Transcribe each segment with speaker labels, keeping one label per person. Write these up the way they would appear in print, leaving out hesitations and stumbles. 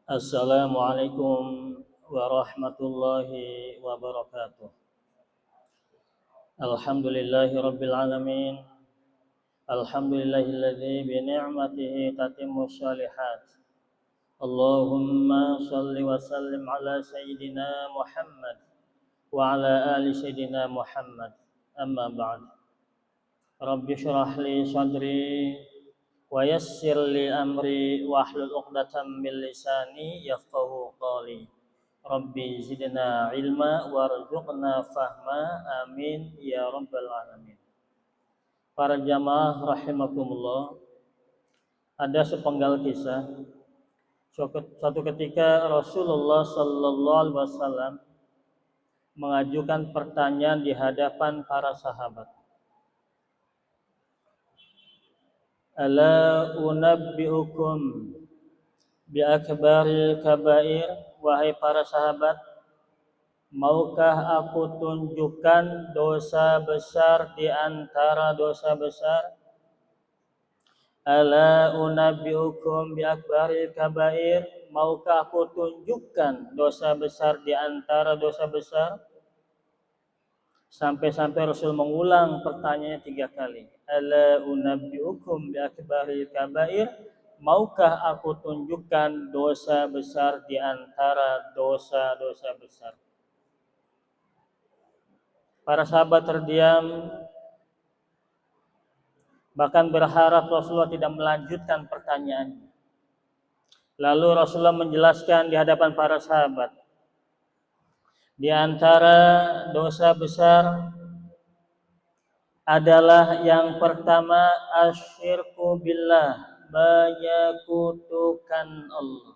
Speaker 1: Assalamualaikum warahmatullahi wabarakatuh. Alhamdulillahi rabbil alamin. Alhamdulillahilladzi bi ni'matihi tatimmus shalihat. Allahumma shalli wa sallim ala sayyidina Muhammad wa ala ali sayyidina Muhammad. Amma ba'd. Rabbi shrah li sadri wa yassir li amri wahlul 'uqdatam min lisani yafqahu qawli. Rabbi zidna ilma warzuqna fahma, amin ya rabbal alamin. Para jamaah rahimakumullah, ada sepenggal kisah. Suatu ketika Rasulullah sallallahu alaihi wasallam mengajukan pertanyaan di hadapan para sahabat. Ala unabbiukum bi akbaril kabair, wahai para sahabat, maukah aku tunjukkan dosa besar di antara dosa besar? Ala unabbiukum bi akbaril kabair, maukah aku tunjukkan dosa besar di antara dosa besar? Sampai-sampai Rasul mengulang pertanyaannya 3 kali. Ala unabbiukum bi akbaril kabair, maukah aku tunjukkan dosa besar di antara dosa-dosa besar? Para sahabat terdiam, bahkan berharap Rasulullah tidak melanjutkan pertanyaannya. Lalu Rasulullah menjelaskan di hadapan para sahabat, di antara dosa besar adalah yang pertama asyirku billah, menyekutukan Allah.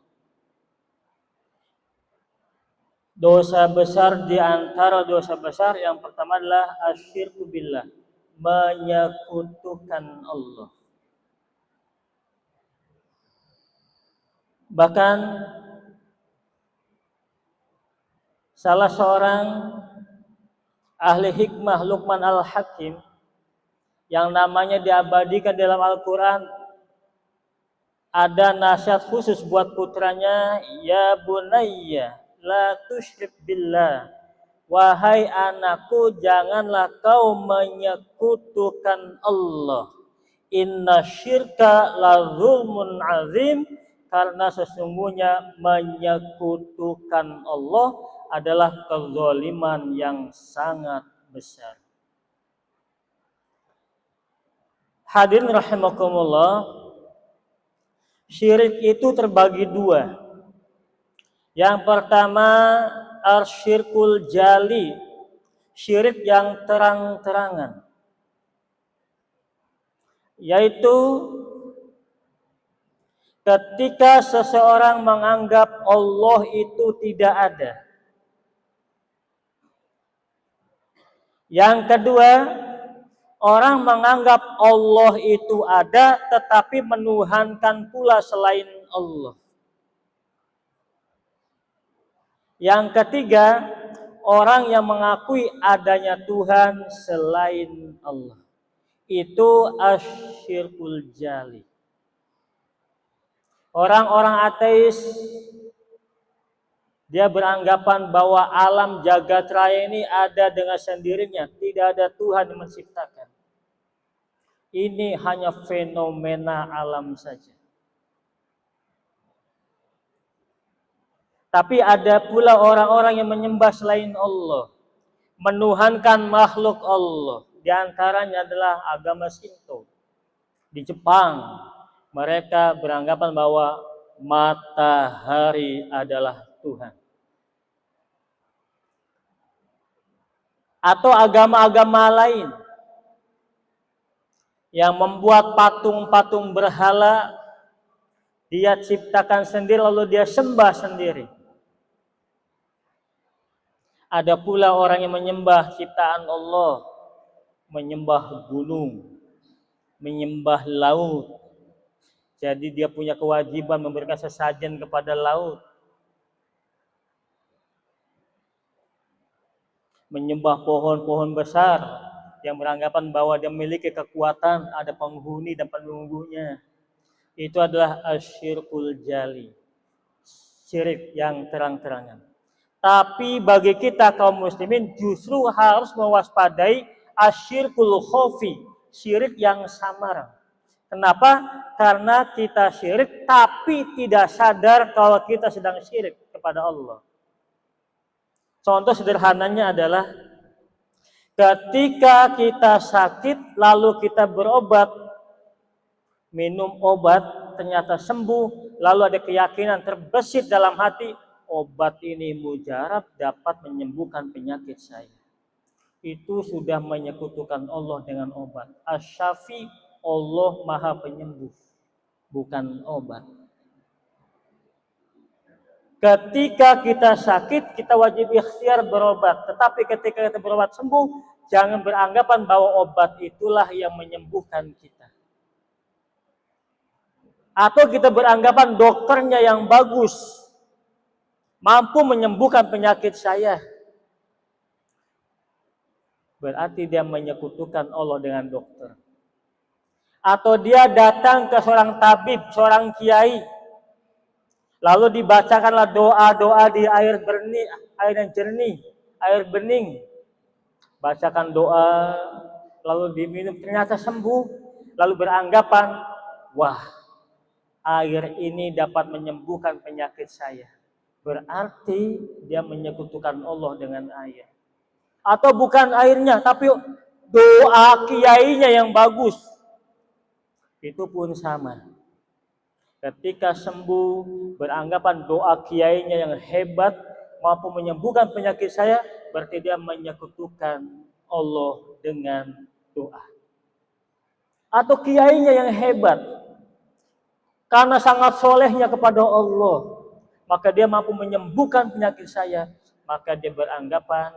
Speaker 1: Dosa besar di antara dosa besar yang pertama adalah asyirku billah, menyekutukan Allah. Bahkan salah seorang ahli hikmah, Luqman Al-Hakim, yang namanya diabadikan dalam Al-Quran, ada nasihat khusus buat putranya, ya bunayya la tusyrik billah, wahai anakku, janganlah kau menyekutukan Allah. Inna syirka la zulmun azim, karena sesungguhnya menyekutukan Allah adalah kezaliman yang sangat besar. Hadirin rahimakumullah, syirik itu terbagi 2. Yang pertama asyirkul jali, syirik yang terang-terangan, yaitu ketika seseorang menganggap Allah itu tidak ada. Yang kedua, orang menganggap Allah itu ada tetapi menuhankan pula selain Allah. Yang ketiga, orang yang mengakui adanya Tuhan selain Allah. Itu asyirkul jali. Orang-orang ateis, dia beranggapan bahwa alam jagat raya ini ada dengan sendirinya, tidak ada Tuhan yang menciptakan. Ini hanya fenomena alam saja. Tapi ada pula orang-orang yang menyembah selain Allah, menuhankan makhluk Allah. Di antaranya adalah agama Shinto. Di Jepang, mereka beranggapan bahwa matahari adalah Tuhan. Atau agama-agama lain yang membuat patung-patung berhala, dia ciptakan sendiri lalu dia sembah sendiri. Ada pula orang yang menyembah ciptaan Allah, menyembah gunung, menyembah laut. Jadi dia punya kewajiban memberikan sesajen kepada laut. Menyembah pohon-pohon besar yang beranggapan bahwa dia memiliki kekuatan, ada penghuni dan penunggunya. Itu adalah asyirkul jali. syirik yang terang-terangan. Tapi bagi kita kaum muslimin justru harus mewaspadai asyirkul khofi, syirik yang samar. Kenapa? Karena kita syirik tapi tidak sadar kalau kita sedang syirik kepada Allah. Contoh sederhananya adalah ketika kita sakit lalu kita berobat, minum obat ternyata sembuh, lalu ada keyakinan terbesit dalam hati, obat ini mujarab dapat menyembuhkan penyakit saya. Itu sudah menyekutukan Allah dengan obat. Asy-Syafi, Allah Maha Penyembuh, bukan obat. Ketika kita sakit, kita wajib ikhtiar berobat. Tetapi ketika kita berobat sembuh, jangan beranggapan bahwa obat itulah yang menyembuhkan kita. Atau kita beranggapan dokternya yang bagus, mampu menyembuhkan penyakit saya. Berarti dia menyekutukan Allah dengan dokter. Atau dia datang ke seorang tabib, seorang kiai, lalu dibacakanlah doa-doa di air yang jernih, air bening. Bacakan doa, lalu diminum, ternyata sembuh. Lalu beranggapan, wah, air ini dapat menyembuhkan penyakit saya. Berarti dia menyekutukan Allah dengan air. Atau bukan airnya, tapi doa kiainya yang bagus. Itu pun sama. Ketika sembuh, beranggapan doa kiainya yang hebat mampu menyembuhkan penyakit saya, berarti dia menyekutukan Allah dengan doa. Atau kiainya yang hebat, karena sangat solehnya kepada Allah, maka dia mampu menyembuhkan penyakit saya, maka dia beranggapan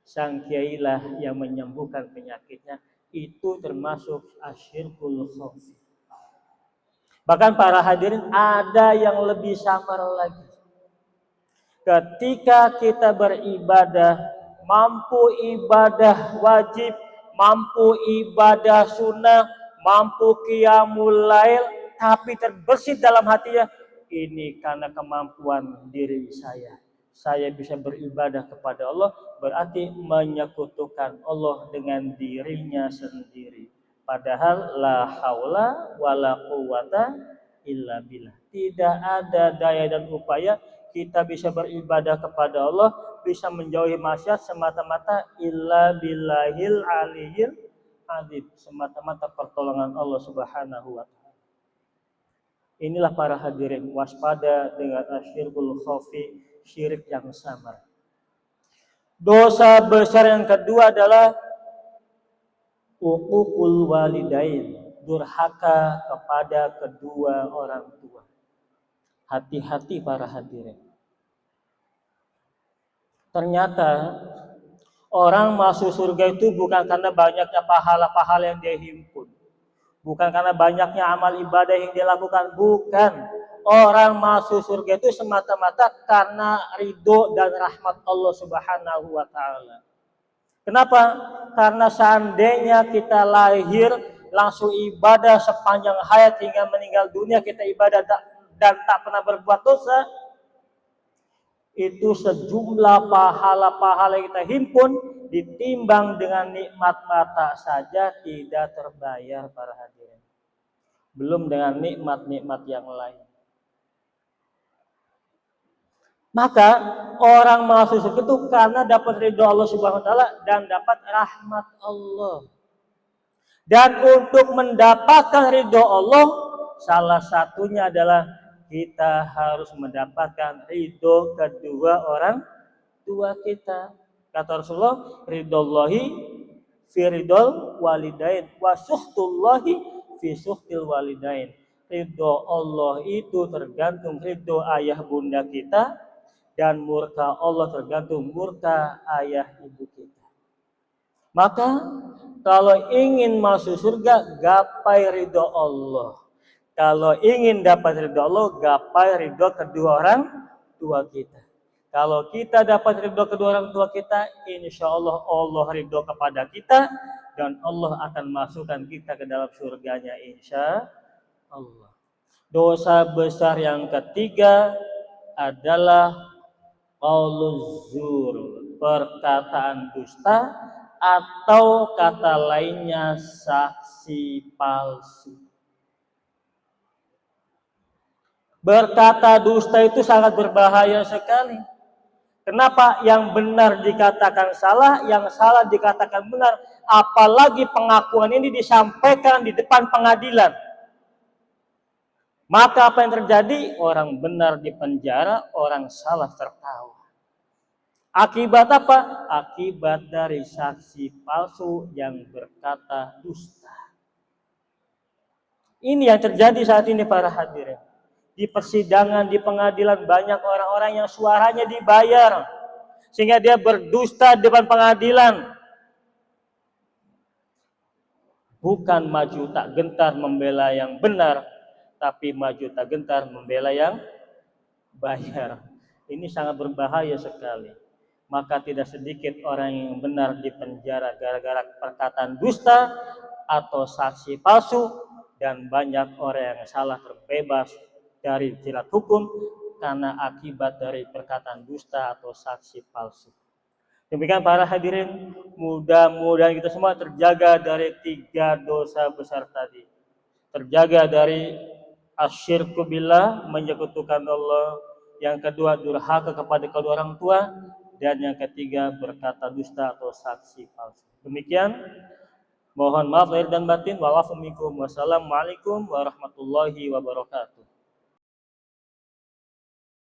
Speaker 1: sang kiai lah yang menyembuhkan penyakitnya. Itu termasuk asyirkul khofi. Bahkan para hadirin, ada yang lebih samar lagi. Ketika kita beribadah, mampu ibadah wajib, mampu ibadah sunnah, mampu qiyamul lail, tapi terbesit dalam hatinya, ini karena kemampuan diri saya. Saya bisa beribadah kepada Allah, berarti menyekutukan Allah dengan dirinya sendiri. Padahal la haula wala quwata illa billah. Tidak ada daya dan upaya kita bisa beribadah kepada Allah, bisa menjauhi maksiat semata-mata illa billahil aliyyil azim, semata-mata pertolongan Allah Subhanahu wa taala. Inilah para hadirin, waspada dengan asyirkul khofi, syirik yang samar. Dosa besar yang kedua adalah uququl walidain, durhaka kepada kedua orang tua. Hati-hati para hadirin. Ternyata orang masuk surga itu bukan karena banyaknya pahala-pahala yang dia himpun, bukan karena banyaknya amal ibadah yang dia lakukan, bukan. Orang masuk surga itu semata-mata karena ridho dan rahmat Allah Subhanahu wa taala. Kenapa? Karena seandainya kita lahir langsung ibadah sepanjang hayat hingga meninggal dunia, kita ibadah dan tak pernah berbuat dosa, itu sejumlah pahala-pahala yang kita himpun ditimbang dengan nikmat mata saja tidak terbayar para hadirin. Belum dengan nikmat-nikmat yang lain. Maka orang masuk surga itu karena dapat ridho Allah Subhanahu wa taala dan dapat rahmat Allah. Dan untuk mendapatkan ridho Allah, salah satunya adalah kita harus mendapatkan ridho kedua orang tua kita. Kata Rasulullah, ridhollahi fi ridhol walidain wa sukhtullahi fi sukhtil walidain. Ridho Allah itu tergantung ridho ayah bunda kita, dan murka Allah tergantung murka ayah ibu kita. Maka kalau ingin masuk surga, gapai ridho Allah. Kalau ingin dapat ridho Allah, gapai ridho kedua orang tua kita. Kalau kita dapat ridho kedua orang tua kita, insya Allah Allah ridho kepada kita dan Allah akan masukkan kita ke dalam surganya insya Allah. Dosa besar yang ketiga adalah qauluz zur, perkataan dusta atau kata lainnya saksi palsu. Berkata dusta itu sangat berbahaya sekali. Kenapa? Yang benar dikatakan salah, yang salah dikatakan benar. Apalagi pengakuan ini disampaikan di depan pengadilan. Maka apa yang terjadi? Orang benar di penjara, orang salah tertawa. Akibat apa? Akibat dari saksi palsu yang berkata dusta. Ini yang terjadi saat ini para hadirin. Di persidangan, di pengadilan banyak orang-orang yang suaranya dibayar sehingga dia berdusta di depan pengadilan. Bukan maju tak gentar membela yang benar, tapi maju tak gentar membela yang bayar. Ini sangat berbahaya sekali. Maka tidak sedikit orang yang benar dipenjara gara-gara perkataan dusta atau saksi palsu, dan banyak orang yang salah terbebas dari jerat hukum karena akibat dari perkataan dusta atau saksi palsu. Demikian para hadirin, mudah-mudahan kita semua terjaga dari 3 dosa besar tadi. Terjaga dari asyirku billah, menyekutukan Allah. Yang kedua, durhaka kepada kedua orang tua. Dan yang ketiga, berkata dusta atau saksi palsu. Demikian, mohon maaf lahir dan batin. Wassalamualaikum warahmatullahi wabarakatuh.